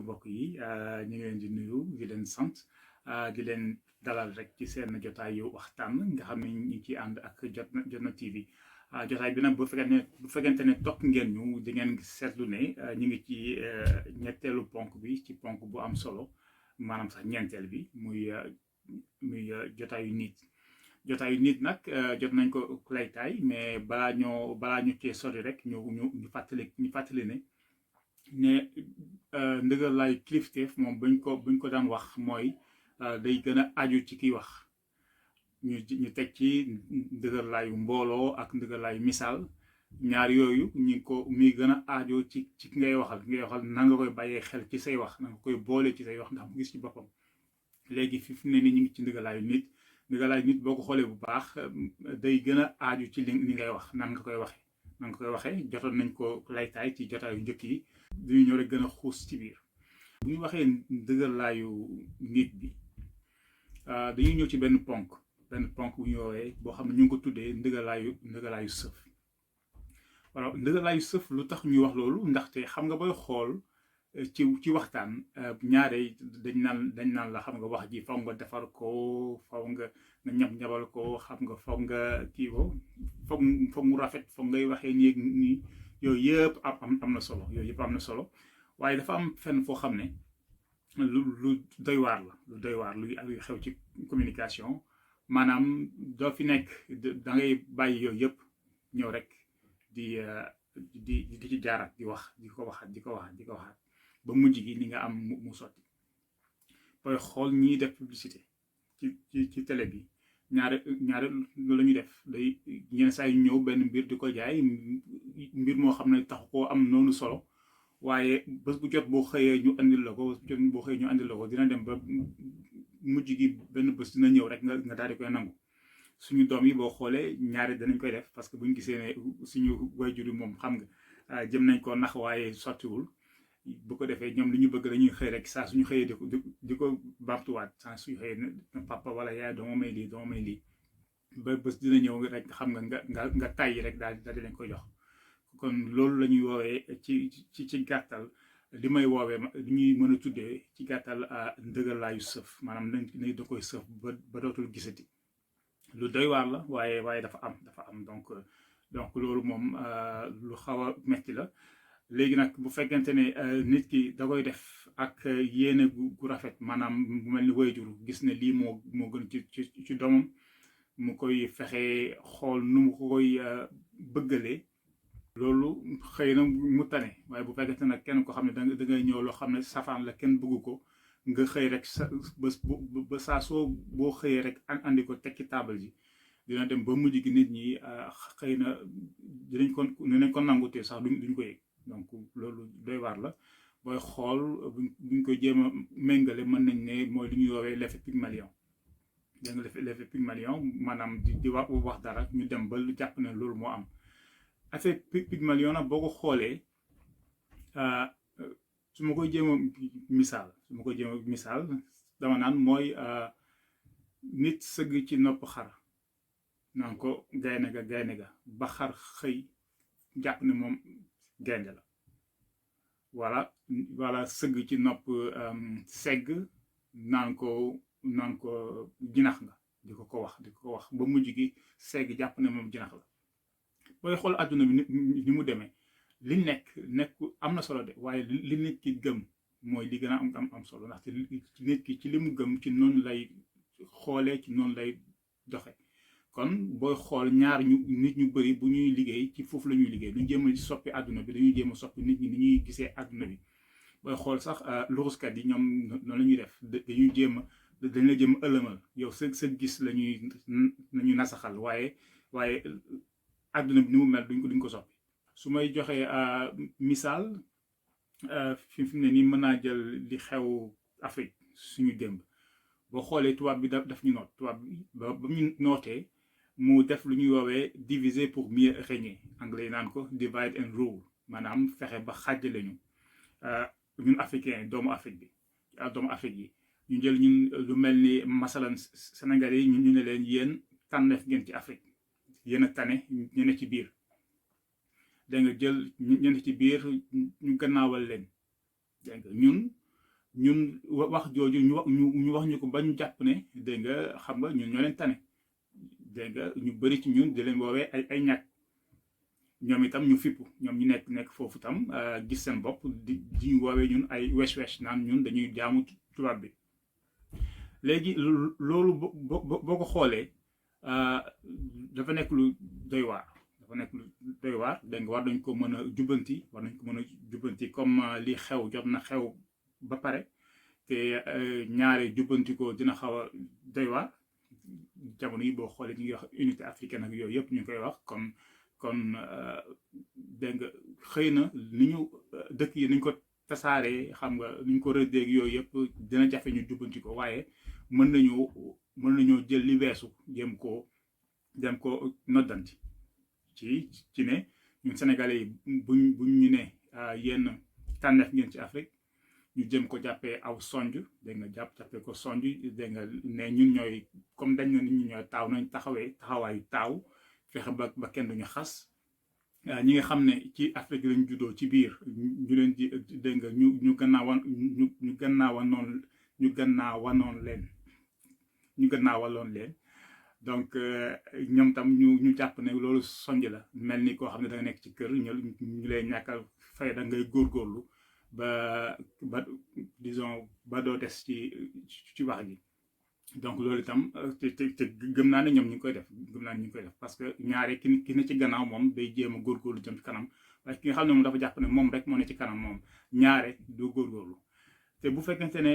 asalaamaaleykum mbokk yi ñu ngi leen di nuyu di leen sant di leen dalal rek ci seen jotaayu waxtaan nga xam ne ñu ngi ciy ànd ak Jotna TV jotaay bi nag bu fekkente ne topp ngeen ñu di ngeen seetlu ne ñu ngi ci ñetteelu ponk bi ci ponk bu am solo maanaam sax ñeenteel bi muy jotaayu nit nag jot nañ ko laytaay mais balaa ñu cee sori rek ñu fàttali ne ndëgal laay kilifteef moom buñ ko daan wax mooy day gën a aju ci kiy wax ñu teg ci ndëgal laayu mbooloo ak ndëgal laayu misaal ñaar yooyu muy gën a aajo ci ki ngay waxal na nga koy bàyyee xel ci say wax na nga koy boole ci say wax ndax mu gis ci boppam. léegi fi mu ne ni ñu ngi ci ndëgalaayu nit boo ko xoolee bu baax day gën a aaju ci li ngay wax nan nga koy waxee jotoon nañ ko laytaay ci jotaayu njëkk yi duñu ñëw rek gën a xuus ci biir. bu ñu waxee ndëgalaayu nit bi dañuy ñëw ci benn ponk bu ñu woowee boo xam ne ñu ngi ko tuddee ndëgalaayu sëf. voilà ndëgalaayu sëf lu tax ñu wax loolu ndaxte xam nga booy xool ci waxtaan ñaare dañ naan la xam nga wax ji faw nga defar ko faw nga ñabal ko xam nga faw nga kii ko foog mu rafet foog ngay waxee nii yooyu yëpp am na solo waaye dafa am fenn foo xam ne lu doy waar luy xew ci communication maanaam doo fi nekk da ngay bàyyi yooyu yëpp ñëw rek di ci jaaraat di ko waxaat ba mujj gi li nga am mu sotti. booy xool ñiy def publicité ci télé bi ñaare loolu la ñuy def day yenn saa yu ñëw benn mbir di ko jaay mbir moo xam ne tax koo am noonu solo waaye bés bu jot boo xëyee ñu andil la ko dina dem ba mujj gi benn bés dina ñëw rek nga daal di koy nangu. suñu doom yi boo xoolee ñaare danañ koy def parce que buñ gisee ne suñu waajur yi moom xam nga jëm nañ ko nax waaye sottiwul bu ko defee ñoom li ñu bëgg dañuy xëy rek saa suñu xëyee di ko baamtuwaat saa suñu xëyee ne papa wala yaay doo ma may lii ba bés dina ñëw rek xam nga tàyyi rek daal di leen koy jox. kon loolu la ñuy woowee ci gàttal li ñuy mën a tuddee ci gàttal ndëgalaayu sëf maanaam nañ da koy sëf ba dootul gisati. lu doy waar la waaye dafa am donc loolu moom lu xaw a metti la. léegi nag bu fekkente ne nit ki da koy def ak yéene gu rafet maanaam bu mel ni waajur gis ne lii moo gën ci doomam mu koy fexe xool nu mu koy bëggalee loolu xëy na mu tane waaye bu fekkente nag kenn ko xam ne da ngay ñëw loo xam ne safaan la kenn bëggu ko nga xëy rek ba saa soo boo xëyee rek andi ko teg ci taabal ji dina dem ba mujj gi nit ñi xëy na dinañ ko nangu te sax duñ ko yëg. donc loolu doy waar la booy xool buñ koy jéem a méngale mën nañ ne mooy li ñuy woowee l'effet Pygmalion. dégg nga l'effet Pygmalion maanaam di wax dara ñu dem ba lu jàpp ne loolu moo am. effet Pygmalion nag boo ko xoolee su ma koy jéem a misaal dama naan mooy nit sëgg ci nopp xar naan ko gaynde ga ba xar xëy jàpp ne moom gaynde la. voilà sëgg ci nopp segg naan ko jinax nga di ko wax ba mujj gi segg jàpp ne moom jinax la. booy xool àdduna bi ni mu demee li nekk am na solo de waaye li nit ki gëm mooy li gën a am solo ndaxte nit ki ci li mu gëm ci noonu lay xoolee ci noonu lay doxe. kon booy xool nit ñu bëri bu ñuy liggéey ci foofu la ñuy liggéey duñ jéem a soppi àdduna bi dañuy jéem a soppi nit ñi ni ñuy gisee àdduna bi. booy xool sax luxuskat yi ñoom noonu la ñuy def dañ la jéem a ëlëmal yow sa gis lañuy nasaxal waaye àdduna bi ni mu mel duñ ko soppi. su may joxee misaal fi mu ne nii mën naa jël li xew Afrique suñu démb boo xoolee tubaab bi daf ñu noot tubaab bi ba ñu nootee mu def lu ñuy woowee diviser pour mieux régner anglais yi naan ko divide and rule maanaam fexe ba xàjjale ñu ñun africain doomu Afrique yi ñu jël ñun lu mel ni masalan Sénégalais yi ñu ne leen yéen tànneef ngeen ci Afrique yéen a tane ñu ne ci biir da nga jël ñu ne ci biir ñu gannaawal leen dégg nga ñun ñun wax jooju ñu wax ñu ko ba ñu jàpp ne dégg nga xam nga ñun ñoo leen tane dégg nga ñu bëri ci ñun di leen woowee ay ñàkk ñoom itam ñu fippu ñoom ñu nekk foofu tam gis seen bopp di ñu woowee ñun ay wesh naan ñun dañuy jaamu tubaab bi léegi loolu boo ko xoolee dafa nekk lu doy waar dégg nga war nañ ko mën a jubbanti comme li xew jot na xew ba pare te ñaare jubbanti ko dina xaw a doy waar jamono yi boo xoolee ñu ngi wax unité africaine ak yooyu yëpp ñu ngi koy wax kon dégg nga xëy na ni ñu dëkk yi niñ ko tasaaree xam nga ni ñu ko rëddeeg yooyu yëpp dina jafe ñu jubbanti ko waaye mën nañoo jël li weesu jéem ko noddanti ci ne ñun sénégalais yi buñ ñu ne yenn tànneef ngeen ci Afrique ñu jëm ko jàppee aw sonj dégg nga jàppee ko sonj dégg nga ne ñun ñooy comme dañ na nit ñi ñooy taaw nañ taxawaayu taaw fexe ba kenn duñu xas ñi nga xam ne ci Afrique lañ juddoo ci biir ñu leen di dégg nga ñu gannaawaloon leen donc ñoom tam ñu jàpp ne loolu sonj la mel ni koo xam ne da nga nekk ci kër ñu lay ñàkkal fay da ngay góorgóorlu ba disons ba doo des ci wax ji donc loolu itam te gëm naa ne ñoom ñu ngi koy def parce que ñaare ki ne ci gannaaw moom day jéem a góorgóorlu jëm ci kanam waaye ki nga xam ne moom dafa jàpp ne moom rek moo ne ci kanam moom ñaare du góorgóorlu te bu fekkente ne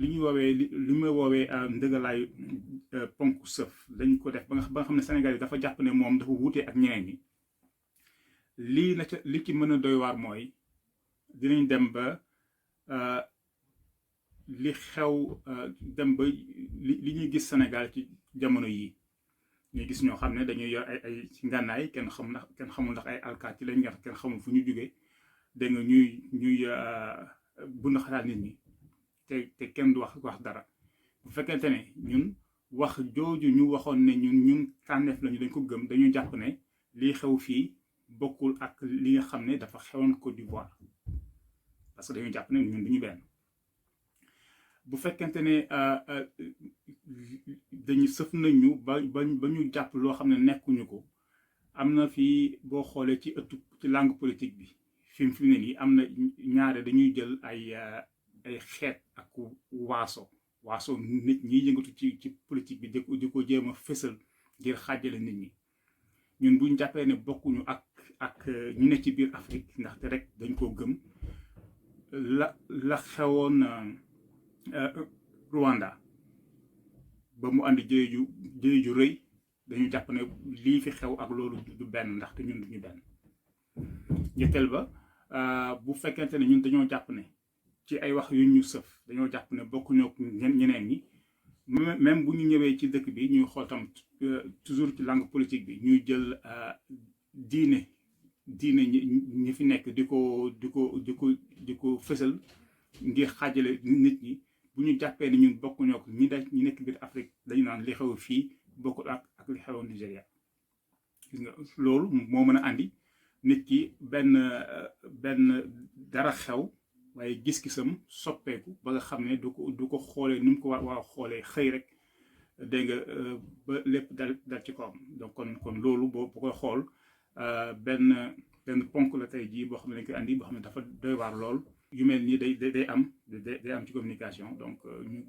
li may woowee ndëgalaayu ponk sëf dañ ko def ba nga xam ne Sénégal yi dafa jàpp ne moom dafa wuutee ak ñeneen ñi li ci mën a doy waar mooy dinañ dem ba li xew dem ba li ñuy gis Sénégal ci jamono yii ñuy gis ñoo xam ne dañuy yor ay ngànnaay kenn xamul ndax ay alkaati lañ nga kenn xamul fu ñu jógee dégg nga ñuy bund xalaat nit ñi te kenn du wax dara bu fekkente ne ñun wax jooju ñu waxoon ne ñun tànneef lañu dañ ko gëm dañu jàpp ne lii xew fii bokkul ak li nga xam ne dafa xewoon Côte d'Ivoire parce que dañu jàpp ne ñun duñu benn bu fekkente ne dañu sëf nañu ba ñu jàpp loo xam ne nekkuñu ko am na fii boo xoolee ci langue politique bi fi mu ne nii am na ñaare dañuy jël ay xeet ak waaso nit ñi yëngatu ci politique bi di ko jéem a fësal ngir xaajale nit ñi ñun buñ jàppee ne bokkuñu ak ñu ne ci biir Afrique ndaxte rek dañ koo gëm la xewoon Rwanda ba mu andi jëye ju rëy dañu jàpp ne lii fi xew ak loolu du benn ndaxte ñun duñu benn ñetteel ba bu fekkente ne ñun dañoo jàpp ne ci ay wax yu ñu sëf dañoo jàpp ne bokkuñoo ñeneen ñi même bu ñu ñëwee ci dëkk bi ñuy xool tam toujours ci langue politique bi ñuy jël diine ñi fi nekk di ko fësal ngir xaajale nit ñi bu ñu jàppee ne ñun bokkuñoo ko ñi nekk biir Afrique dañu naan li xew fii bokkul ak li xewoon Nigéria gis nga loolu moo mën a andi nit ki benn dara xew waaye gis-gisam soppeeku ba nga xam ne du ko xoolee ni mu ko war a xoolee xëy rek dégg nga ba lépp dal ci kawam donc kon loolu boo koy xool benn ponk la tey jii boo xam ne dañ koy andi boo xam ne dafa doy waar lool yu mel nii day am ci communication donc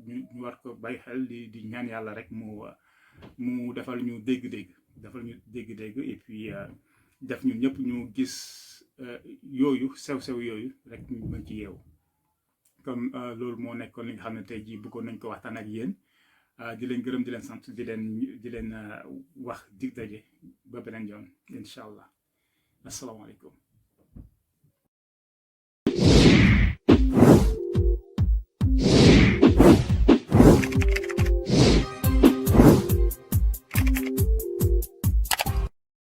ñu war ko bàyyi xel di ñaan yàlla rek mu defal ñu dégg-dégg et puis def ñun ñëpp ñu gis yooyu sew-sew yooyu rek ñu mën ci yeewu comme loolu moo nekkoon li nga xam ne tey jii bëggoon nañ ko waxtaan ak yéen di leen gërëm di leen sant di leen wax dig daje ba beneen yoon incha allah asalaamaaleykum